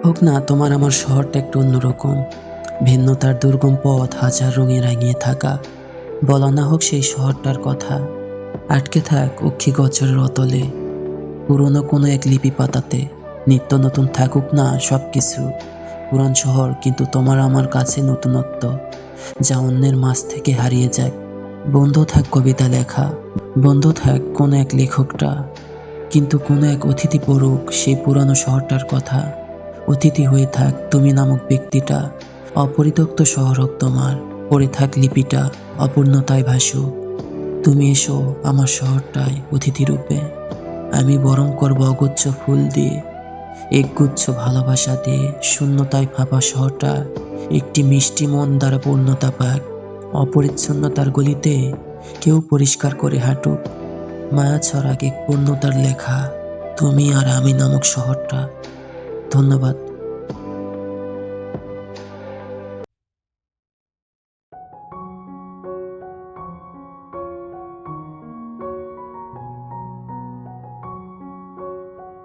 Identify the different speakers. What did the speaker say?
Speaker 1: হোক না তোমার আমার শহরটা একটু অন্যরকম, ভিন্নতার দুর্গম পথ, হাজার রঙে রাঙিয়ে থাকা। বলা না হোক সেই শহরটার কথা, আটকে থাক অক্ষি গছরের অতলে, পুরনো কোনো এক লিপি পাতাতে। নিত্য নতুন থাকুক না সবকিছু, পুরান শহর কিন্তু তোমার আমার কাছে নতুনত্ব, যা অন্যের মাঝ থেকে হারিয়ে যায়। বন্ধ থাক কবিতা লেখা, বন্ধ থাক কোনো এক লেখকটা, কিন্তু কোনো এক অতিথি পড়ুক সেই পুরানো শহরটার কথা। অতিথি হয়ে থাক তুমি নামক ব্যক্তিটা, অপরিত্যক্ত শহর হোক তোমার, পড়ে থাক লিপিটা, অপূর্ণতায় ভাসুক। তুমি এসো আমার শহরটায় অতিথি রূপে, আমি বরং করব অগুচ্ছ ফুল দিয়ে, একগুচ্ছ ভালোবাসা দিয়ে শূন্যতায় ফাঁপা শহরটা একটি মিষ্টি মন দ্বারা পূর্ণতা পাক। অপরিচ্ছন্নতার গলিতে কেউ পরিষ্কার করে হাঁটুক, মায়া ছড়াক এক পূর্ণতার লেখা, তুমি আর আমি নামক শহরটা। ধন্যবাদ।